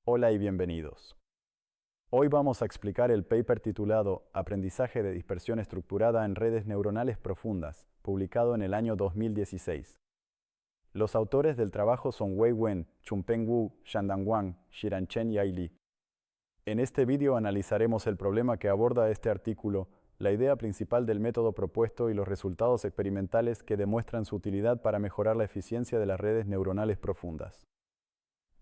Hola y bienvenidos. Hoy vamos a explicar el paper titulado Aprendizaje de dispersión estructurada en redes neuronales profundas, publicado en el año 2016. Los autores del trabajo son Wei Wen, Chunpeng Wu, Shandong Wang, Xiranchen y Ai Li. En este vídeo analizaremos el problema que aborda este artículo, la idea principal del método propuesto y los resultados experimentales que demuestran su utilidad para mejorar la eficiencia de las redes neuronales profundas.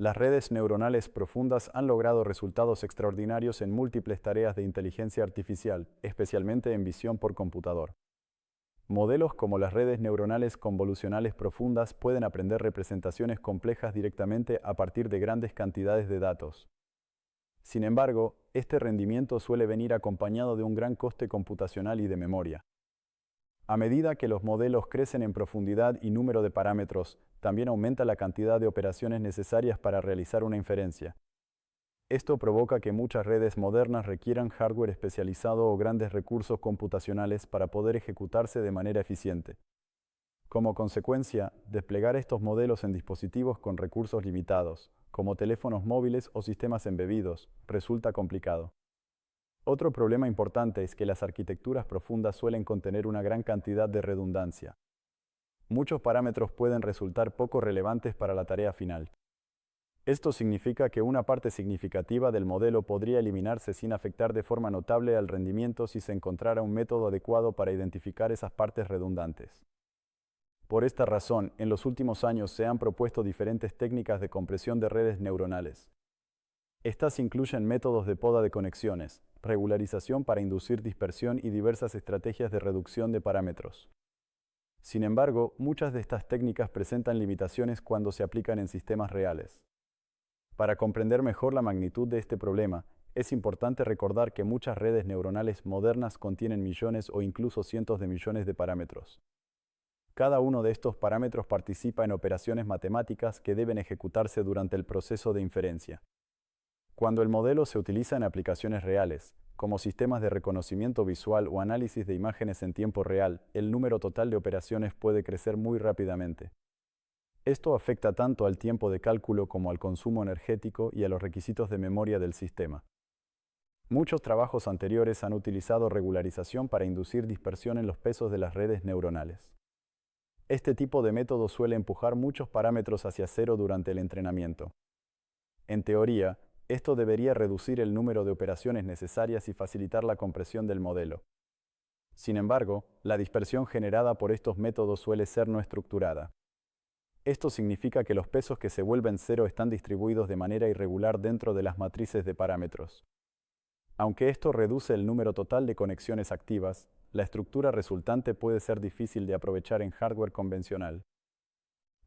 Las redes neuronales profundas han logrado resultados extraordinarios en múltiples tareas de inteligencia artificial, especialmente en visión por computador. Modelos como las redes neuronales convolucionales profundas pueden aprender representaciones complejas directamente a partir de grandes cantidades de datos. Sin embargo, este rendimiento suele venir acompañado de un gran coste computacional y de memoria. A medida que los modelos crecen en profundidad y número de parámetros, también aumenta la cantidad de operaciones necesarias para realizar una inferencia. Esto provoca que muchas redes modernas requieran hardware especializado o grandes recursos computacionales para poder ejecutarse de manera eficiente. Como consecuencia, desplegar estos modelos en dispositivos con recursos limitados, como teléfonos móviles o sistemas embebidos, resulta complicado. Otro problema importante es que las arquitecturas profundas suelen contener una gran cantidad de redundancia. Muchos parámetros pueden resultar poco relevantes para la tarea final. Esto significa que una parte significativa del modelo podría eliminarse sin afectar de forma notable al rendimiento si se encontrara un método adecuado para identificar esas partes redundantes. Por esta razón, en los últimos años se han propuesto diferentes técnicas de compresión de redes neuronales. Estas incluyen métodos de poda de conexiones, regularización para inducir dispersión y diversas estrategias de reducción de parámetros. Sin embargo, muchas de estas técnicas presentan limitaciones cuando se aplican en sistemas reales. Para comprender mejor la magnitud de este problema, es importante recordar que muchas redes neuronales modernas contienen millones o incluso cientos de millones de parámetros. Cada uno de estos parámetros participa en operaciones matemáticas que deben ejecutarse durante el proceso de inferencia. Cuando el modelo se utiliza en aplicaciones reales, como sistemas de reconocimiento visual o análisis de imágenes en tiempo real, el número total de operaciones puede crecer muy rápidamente. Esto afecta tanto al tiempo de cálculo como al consumo energético y a los requisitos de memoria del sistema. Muchos trabajos anteriores han utilizado regularización para inducir dispersión en los pesos de las redes neuronales. Este tipo de método suele empujar muchos parámetros hacia cero durante el entrenamiento. En teoría, esto debería reducir el número de operaciones necesarias y facilitar la compresión del modelo. Sin embargo, la dispersión generada por estos métodos suele ser no estructurada. Esto significa que los pesos que se vuelven cero están distribuidos de manera irregular dentro de las matrices de parámetros. Aunque esto reduce el número total de conexiones activas, la estructura resultante puede ser difícil de aprovechar en hardware convencional.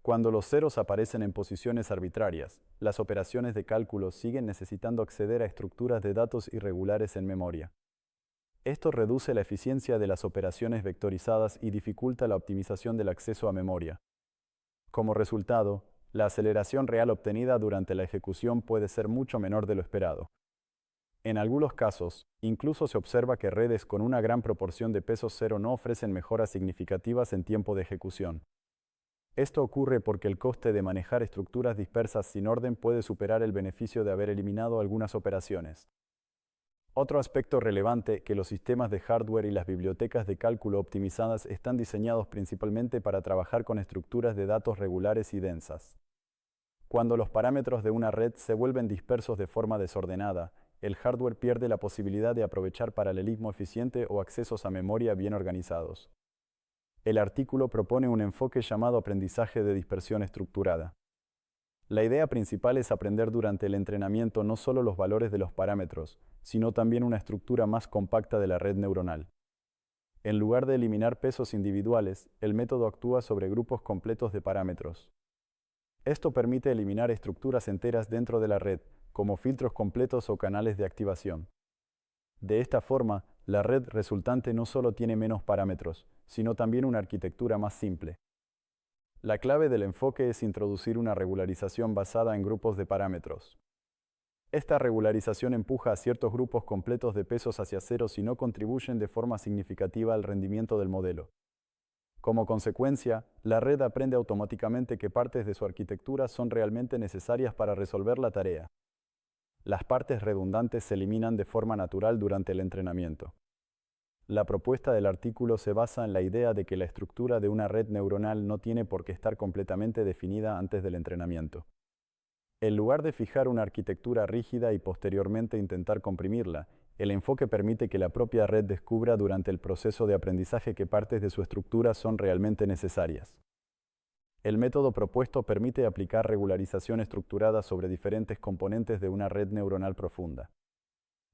Cuando los ceros aparecen en posiciones arbitrarias, las operaciones de cálculo siguen necesitando acceder a estructuras de datos irregulares en memoria. Esto reduce la eficiencia de las operaciones vectorizadas y dificulta la optimización del acceso a memoria. Como resultado, la aceleración real obtenida durante la ejecución puede ser mucho menor de lo esperado. En algunos casos, incluso se observa que redes con una gran proporción de peso cero no ofrecen mejoras significativas en tiempo de ejecución. Esto ocurre porque el coste de manejar estructuras dispersas sin orden puede superar el beneficio de haber eliminado algunas operaciones. Otro aspecto relevante es que los sistemas de hardware y las bibliotecas de cálculo optimizadas están diseñados principalmente para trabajar con estructuras de datos regulares y densas. Cuando los parámetros de una red se vuelven dispersos de forma desordenada, el hardware pierde la posibilidad de aprovechar paralelismo eficiente o accesos a memoria bien organizados. El artículo propone un enfoque llamado aprendizaje de dispersión estructurada. La idea principal es aprender durante el entrenamiento no solo los valores de los parámetros, sino también una estructura más compacta de la red neuronal. En lugar de eliminar pesos individuales, el método actúa sobre grupos completos de parámetros. Esto permite eliminar estructuras enteras dentro de la red, como filtros completos o canales de activación. De esta forma, la red resultante no solo tiene menos parámetros, sino también una arquitectura más simple. La clave del enfoque es introducir una regularización basada en grupos de parámetros. Esta regularización empuja a ciertos grupos completos de pesos hacia cero si no contribuyen de forma significativa al rendimiento del modelo. Como consecuencia, la red aprende automáticamente que partes de su arquitectura son realmente necesarias para resolver la tarea. Las partes redundantes se eliminan de forma natural durante el entrenamiento. La propuesta del artículo se basa en la idea de que la estructura de una red neuronal no tiene por qué estar completamente definida antes del entrenamiento. En lugar de fijar una arquitectura rígida y posteriormente intentar comprimirla, el enfoque permite que la propia red descubra durante el proceso de aprendizaje qué partes de su estructura son realmente necesarias. El método propuesto permite aplicar regularización estructurada sobre diferentes componentes de una red neuronal profunda.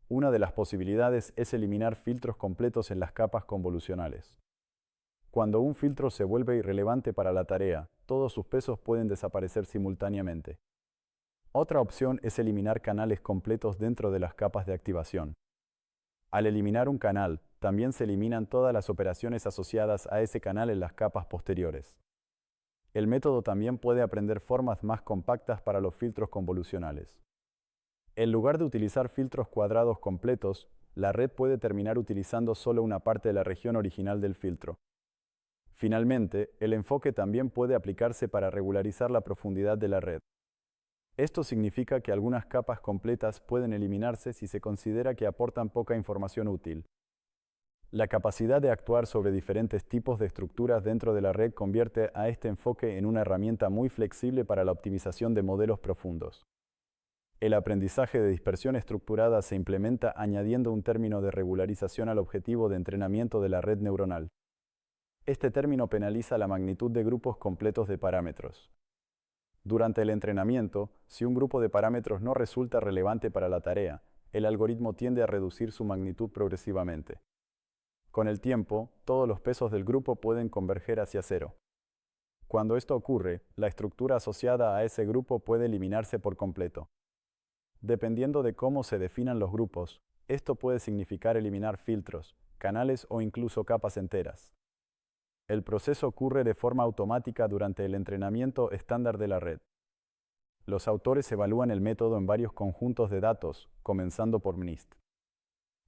Una de las posibilidades es eliminar filtros completos en las capas convolucionales. Cuando un filtro se vuelve irrelevante para la tarea, todos sus pesos pueden desaparecer simultáneamente. Otra opción es eliminar canales completos dentro de las capas de activación. Al eliminar un canal, también se eliminan todas las operaciones asociadas a ese canal en las capas posteriores. El método también puede aprender formas más compactas para los filtros convolucionales. En lugar de utilizar filtros cuadrados completos, la red puede terminar utilizando solo una parte de la región original del filtro. Finalmente, el enfoque también puede aplicarse para regularizar la profundidad de la red. Esto significa que algunas capas completas pueden eliminarse si se considera que aportan poca información útil. La capacidad de actuar sobre diferentes tipos de estructuras dentro de la red convierte a este enfoque en una herramienta muy flexible para la optimización de modelos profundos. El aprendizaje de dispersión estructurada se implementa añadiendo un término de regularización al objetivo de entrenamiento de la red neuronal. Este término penaliza la magnitud de grupos completos de parámetros. Durante el entrenamiento, si un grupo de parámetros no resulta relevante para la tarea, el algoritmo tiende a reducir su magnitud progresivamente. Con el tiempo, todos los pesos del grupo pueden converger hacia cero. Cuando esto ocurre, la estructura asociada a ese grupo puede eliminarse por completo. Dependiendo de cómo se definan los grupos, esto puede significar eliminar filtros, canales o incluso capas enteras. El proceso ocurre de forma automática durante el entrenamiento estándar de la red. Los autores evalúan el método en varios conjuntos de datos, comenzando por MNIST.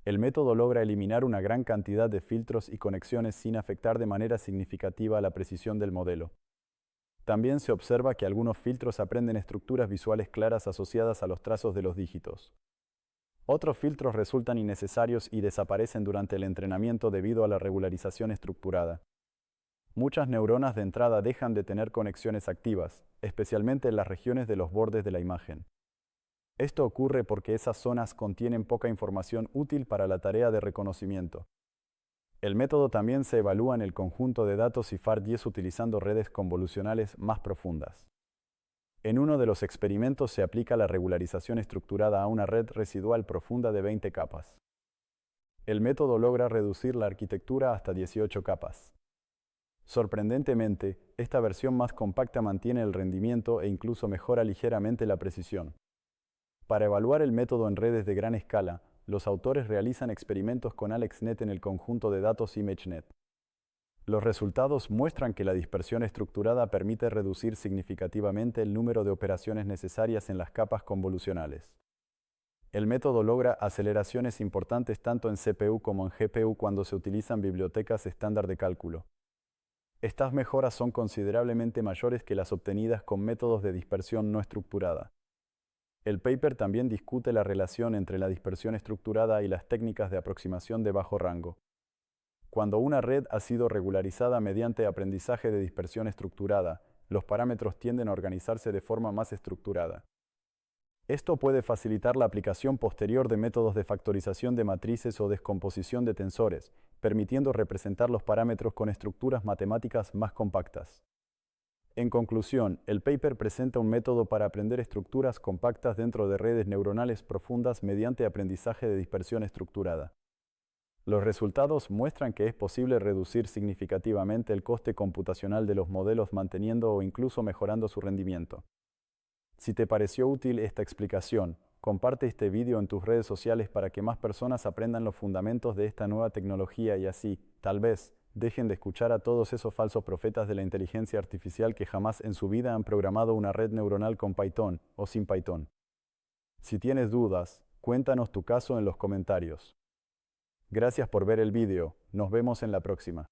El método logra eliminar una gran cantidad de filtros y conexiones sin afectar de manera significativa la precisión del modelo. También se observa que algunos filtros aprenden estructuras visuales claras asociadas a los trazos de los dígitos. Otros filtros resultan innecesarios y desaparecen durante el entrenamiento debido a la regularización estructurada. Muchas neuronas de entrada dejan de tener conexiones activas, especialmente en las regiones de los bordes de la imagen. Esto ocurre porque esas zonas contienen poca información útil para la tarea de reconocimiento. El método también se evalúa en el conjunto de datos CIFAR-10 utilizando redes convolucionales más profundas. En uno de los experimentos se aplica la regularización estructurada a una red residual profunda de 20 capas. El método logra reducir la arquitectura hasta 18 capas. Sorprendentemente, esta versión más compacta mantiene el rendimiento e incluso mejora ligeramente la precisión. Para evaluar el método en redes de gran escala, los autores realizan experimentos con AlexNet en el conjunto de datos ImageNet. Los resultados muestran que la dispersión estructurada permite reducir significativamente el número de operaciones necesarias en las capas convolucionales. El método logra aceleraciones importantes tanto en CPU como en GPU cuando se utilizan bibliotecas estándar de cálculo. Estas mejoras son considerablemente mayores que las obtenidas con métodos de dispersión no estructurada. El paper también discute la relación entre la dispersión estructurada y las técnicas de aproximación de bajo rango. Cuando una red ha sido regularizada mediante aprendizaje de dispersión estructurada, los parámetros tienden a organizarse de forma más estructurada. Esto puede facilitar la aplicación posterior de métodos de factorización de matrices o descomposición de tensores, permitiendo representar los parámetros con estructuras matemáticas más compactas. En conclusión, el paper presenta un método para aprender estructuras compactas dentro de redes neuronales profundas mediante aprendizaje de dispersión estructurada. Los resultados muestran que es posible reducir significativamente el coste computacional de los modelos manteniendo o incluso mejorando su rendimiento. Si te pareció útil esta explicación, comparte este video en tus redes sociales para que más personas aprendan los fundamentos de esta nueva tecnología y así, tal vez, dejen de escuchar a todos esos falsos profetas de la inteligencia artificial que jamás en su vida han programado una red neuronal con Python o sin Python. Si tienes dudas, cuéntanos tu caso en los comentarios. Gracias por ver el video, nos vemos en la próxima.